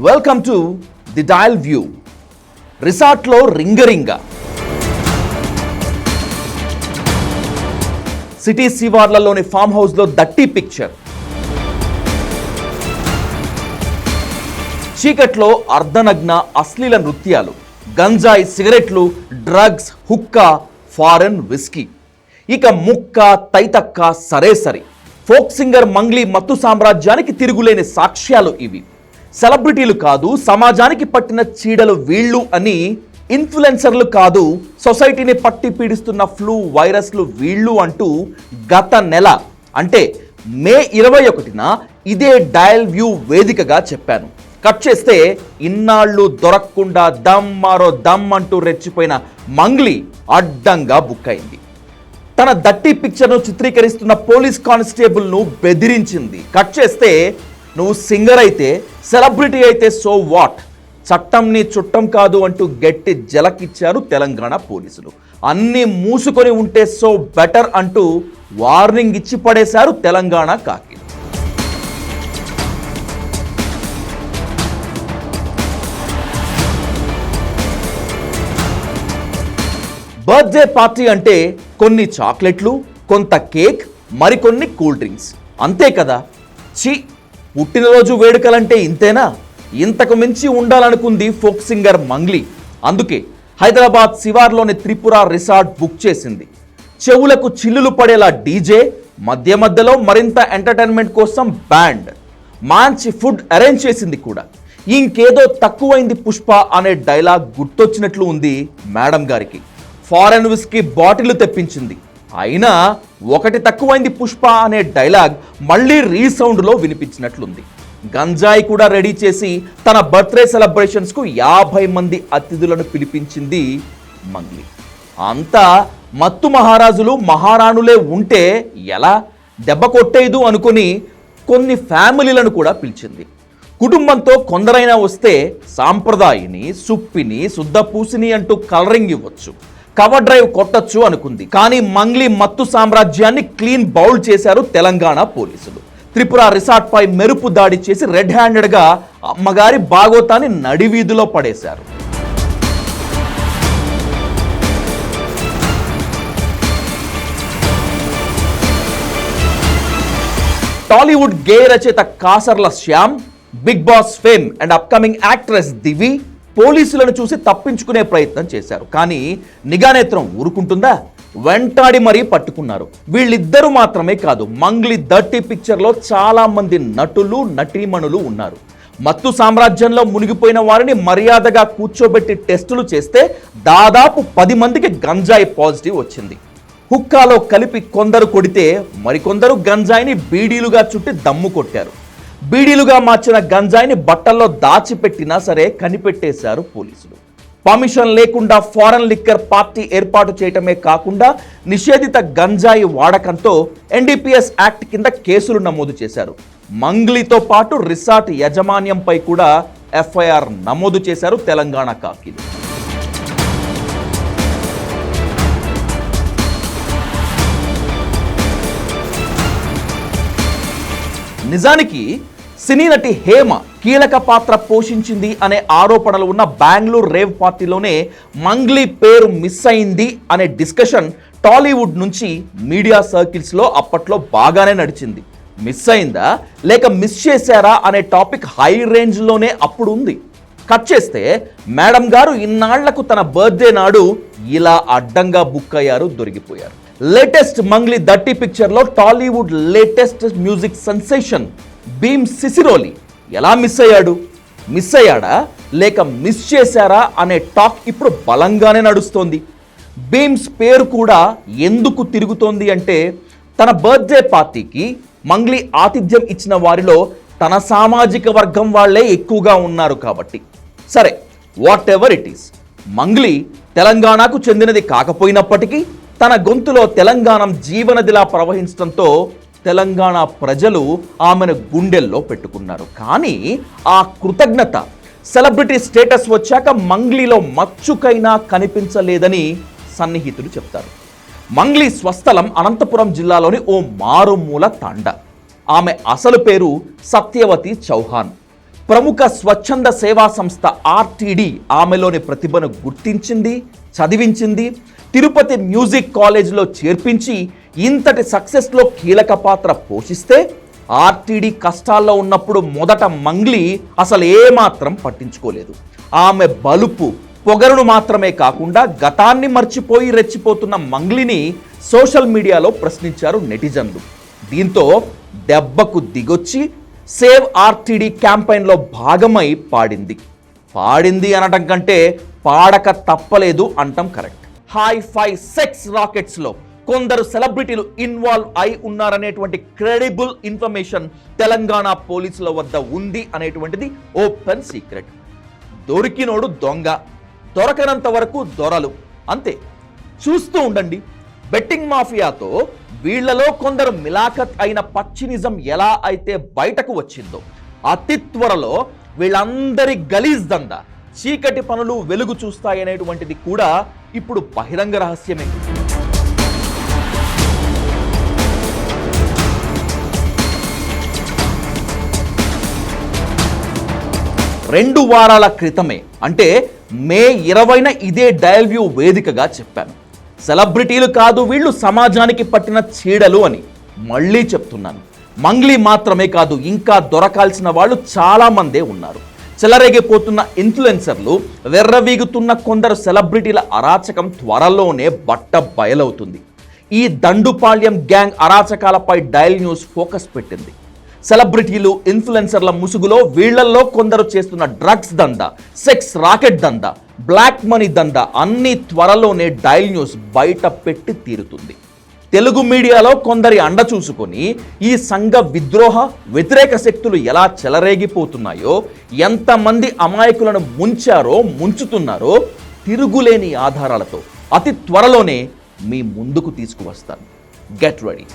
Welcome to the Dial View. రిసార్ట్లో రింగరింగ, city శివార్లలోని ఫామ్ హౌస్లో దట్టి పిక్చర్, చీకట్లో అర్ధనగ్న అశ్లీల నృత్యాలు, గంజాయి, సిగరెట్లు, డ్రగ్స్, హుక్కా, ఫారెన్ విస్కీ, ఇక ముక్క తైతక్క సరే సరి. ఫోక్ సింగర్ మంగ్లీ మత్తు సామ్రాజ్యానికి తిరుగులేని సాక్ష్యాలు ఇవి. సెలబ్రిటీలు కాదు, సమాజానికి పట్టిన చీడలు వీళ్ళు అని, ఇన్ఫ్లుయెన్సర్లు కాదు, సొసైటీని పట్టి పీడిస్తున్న ఫ్లూ వైరస్లు వీళ్ళు అంటూ గత నెల అంటే మే 21న ఇదే డయల్ వ్యూ వేదికగా చెప్పాను. కట్ చేస్తే ఇన్నాళ్ళు దొరకకుండా దమ్ మారో దమ్ అంటూ రెచ్చిపోయిన మంగ్లీ అడ్డంగా బుక్ అయింది. తన దట్టి పిక్చర్ను చిత్రీకరిస్తున్న పోలీస్ కానిస్టేబుల్ను బెదిరించింది. కట్ చేస్తే నువ్వు సింగర్ అయితే, సెలబ్రిటీ అయితే సో వాట్, చట్టం నీ చుట్టం కాదు అంటూ గట్టి జలకిచ్చారు తెలంగాణ పోలీసులు. అన్నీ మూసుకొని ఉంటే సో బెటర్ అంటూ వార్నింగ్ ఇచ్చి పడేశారు తెలంగాణ కాకి. బర్త్డే పార్టీ అంటే కొన్ని చాక్లెట్లు, కొంత కేక్, మరికొన్ని కూల్ డ్రింక్స్, అంతే కదా. ఛీ, పుట్టినరోజు వేడుకలంటే ఇంతేనా? ఇంతకు మించి ఉండాలనుకుంది ఫోక్ సింగర్ మంగ్లీ. అందుకే హైదరాబాద్ శివార్లోని త్రిపుర రిసార్ట్ బుక్ చేసింది. చెవులకు చిల్లులు పడేలా డీజే, మధ్య మధ్యలో మరింత ఎంటర్టైన్మెంట్ కోసం బ్యాండ్, మంచి ఫుడ్ అరేంజ్ చేసింది కూడా. ఇంకేదో తక్కువైంది పుష్ప అనే డైలాగ్ గుర్తొచ్చినట్లు ఉంది మేడం గారికి. ఫారెన్ విస్కీ బాటిల్ తెప్పించింది. అయినా ఒకటి తక్కువైంది పుష్ప అనే డైలాగ్ మళ్ళీ రీసౌండ్లో వినిపించినట్లుంది. గంజాయి కూడా రెడీ చేసి తన బర్త్డే సెలబ్రేషన్స్కు 50 మంది అతిథులను పిలిపించింది మంగ్లీ. అంతా మత్తు మహారాజులు మహారాణులే ఉంటే ఎలా, దెబ్బ కొట్టేదు అనుకుని కొన్ని ఫ్యామిలీలను కూడా పిలిచింది. కుటుంబంతో కొందరైనా వస్తే సాంప్రదాయిని, సుప్పిని, శుద్ధపూసిని అంటూ కలరింగ్ ఇవ్వచ్చు, కవర్ డ్రైవ్ కొట్టచ్చు అనుకుంది. కానీ మంగ్లీ మత్తు సామ్రాజ్యాన్ని క్లీన్ బౌల్ చేశారు తెలంగాణ పోలీసులు. త్రిపుర రిసార్ట్ పై మెరుపు దాడి చేసి రెడ్ హ్యాండెడ్గా అమ్మగారి బాగోతాన్ని నడివీధిలో పడేశారు. టాలీవుడ్ గేయ రచయిత Kasarla Shyam, Bigg Boss fame and upcoming actress Divi పోలీసులను చూసి తప్పించుకునే ప్రయత్నం చేశారు. కానీ నిఘానేత్రం ఊరుకుంటుందా? వెంటాడి మరీ పట్టుకున్నారు. వీళ్ళిద్దరూ మాత్రమే కాదు, మంగ్లీ దట్టి పిక్చర్లో చాలా మంది నటులు, నటీమణులు ఉన్నారు. మత్తు సామ్రాజ్యంలో మునిగిపోయిన వారిని మర్యాదగా కూర్చోబెట్టి టెస్టులు చేస్తే దాదాపు 10 మందికి గంజాయి పాజిటివ్ వచ్చింది. హుక్కాలో కలిపి కొందరు కొడితే మరికొందరు గంజాయిని బీడీలుగా చుట్టి దమ్ము కొట్టారు. బీడీలుగా మార్చిన గంజాయిని బట్టల్లో దాచిపెట్టినా సరే కనిపెట్టేశారు పోలీసులు. పర్మిషన్ లేకుండా ఫారెన్ లిక్కర్ పార్టీ ఏర్పాటు చేయటమే కాకుండా నిషేధిత గంజాయి వాడకంతో ఎన్డీపీఎస్ యాక్ట్ కింద కేసులు నమోదు చేశారు. మంగ్లీతో పాటు రిసార్ట్ యాజమాన్యంపై కూడా ఎఫ్ఐఆర్ నమోదు చేశారు తెలంగాణ కాకీలు. నిజానికి సినీ నటి హేమ కీలక పాత్ర పోషించింది అనే ఆరోపణలు ఉన్న బెంగళూరు రేవ్ పార్టీలోనే మంగ్లీ పేరు మిస్ అయింది అనే డిస్కషన్ టాలీవుడ్ నుంచి మీడియా సర్కిల్స్లో అప్పట్లో బాగానే నడిచింది. మిస్ అయిందా లేక మిస్ చేశారా అనే టాపిక్ హై రేంజ్లోనే అప్పుడు ఉంది. కట్ చేస్తే మేడం గారు ఇన్నాళ్లకు తన బర్త్డే నాడు ఇలా అడ్డంగా బుక్ అయ్యారు, దొరికిపోయారు. లేటెస్ట్ మంగ్లీ దట్టి పిక్చర్లో Tollywood latest music sensation Bheem Ceciroleo ఎలా మిస్ అయ్యాడు? మిస్ అయ్యాడా లేక మిస్ చేశారా అనే టాక్ ఇప్పుడు బలంగానే నడుస్తోంది. భీమ్స్ పేరు కూడా ఎందుకు తిరుగుతోంది అంటే తన బర్త్డే పార్టీకి మంగ్లీ ఆతిథ్యం ఇచ్చిన వారిలో తన సామాజిక వర్గం వాళ్లే ఎక్కువగా ఉన్నారు కాబట్టి. సరే, what ever it is, Mangli తెలంగాణకు చెందినది కాకపోయినప్పటికీ తన గొంతులో తెలంగాణ జీవనదిలా ప్రవహించడంతో తెలంగాణ ప్రజలు ఆమెను గుండెల్లో పెట్టుకున్నారు. కానీ ఆ కృతజ్ఞత, సెలబ్రిటీ స్టేటస్ వచ్చాక మంగ్లీలో మచ్చుకైనా కనిపించలేదని సన్నిహితులు చెప్తారు. మంగ్లీ స్వస్థలం అనంతపురం జిల్లాలోని ఓ మారుమూల తాండా. ఆమె అసలు పేరు సత్యవతి చౌహాన్. ప్రముఖ స్వచ్ఛంద సేవా సంస్థ ఆర్టీడీ ఆమెలోని ప్రతిభను గుర్తించింది, చదివించింది. తిరుపతి మ్యూజిక్ కాలేజ్లో చేర్పించి ఇంతటి సక్సెస్లో కీలక పాత్ర పోషిస్తే ఆర్టీడీ కష్టాల్లో ఉన్నప్పుడు మొదట మంగ్లీ అసలు ఏమాత్రం పట్టించుకోలేదు. ఆమె బలుపు పొగరును మాత్రమే కాకుండా గతాన్ని మర్చిపోయి రెచ్చిపోతున్న మంగ్లీని సోషల్ మీడియాలో ప్రశ్నించారు నెటిజన్లు. దీంతో దెబ్బకు దిగొచ్చి సేవ్ ఆర్టీడీ క్యాంపెయిన్లో భాగమై పాడింది అనటం కంటే పాడక తప్పలేదు అంటాం కరెక్ట్. హై-ఫై సెక్స్ రాకెట్స్లో కొందరు సెలబ్రిటీలు ఇన్వాల్వ్ అయి ఉన్నారనేటువంటి క్రెడిబుల్ ఇన్ఫర్మేషన్ తెలంగాణ పోలీసుల వద్ద ఉంది అనేటువంటిది ఓపెన్ సీక్రెట్. దొరికినోడు దొంగ, దొరకనంత వరకు దొరలు, అంతే. చూస్తూ ఉండండి. బెట్టింగ్ మాఫియాతో వీళ్లలో కొందరు మిలాఖత్ అయిన పచ్చి నిజం ఎలా అయితే బయటకు వచ్చిందో అతి త్వరలో వీళ్ళందరి గలీజ్ దందా, చీకటి పనులు వెలుగు చూస్తాయనేటువంటిది కూడా ఇప్పుడు బహిరంగ రహస్యమే. 2 వారాల క్రితమే అంటే మే 20న ఇదే డయల్ వ్యూ వేదికగా చెప్పాను, సెలబ్రిటీలు కాదు వీళ్ళు సమాజానికి పట్టిన చీడలు అని. మళ్ళీ చెప్తున్నాను, మంగ్లీ మాత్రమే కాదు ఇంకా దొరకాల్సిన వాళ్ళు చాలా మందే ఉన్నారు. చెలరేగిపోతున్న ఇన్ఫ్లుయెన్సర్లు, వెర్రవీగుతున్న కొందరు సెలబ్రిటీల అరాచకం త్వరలోనే బట్ట బయలవుతుంది. ఈ దండుపాళ్యం గ్యాంగ్ అరాచకాలపై డయల్ న్యూస్ ఫోకస్ పెట్టింది. సెలబ్రిటీలు, ఇన్ఫ్లుయెన్సర్ల ముసుగులో వీళ్లల్లో కొందరు చేస్తున్న డ్రగ్స్ దందా, సెక్స్ రాకెట్ దందా, బ్లాక్ మనీ దందా అన్ని త్వరలోనే డయల్ న్యూస్ బయట పెట్టి తీరుతుంది. తెలుగు మీడియాలో కొందరి అండ చూసుకొని ఈ సంఘ విద్రోహ వ్యతిరేక శక్తులు ఎలా చెలరేగిపోతున్నాయో, ఎంతమంది అమాయకులను ముంచుతున్నారో తిరుగులేని ఆధారాలతో అతి త్వరలోనే మీ ముందుకు తీసుకువస్తాను. Get ready.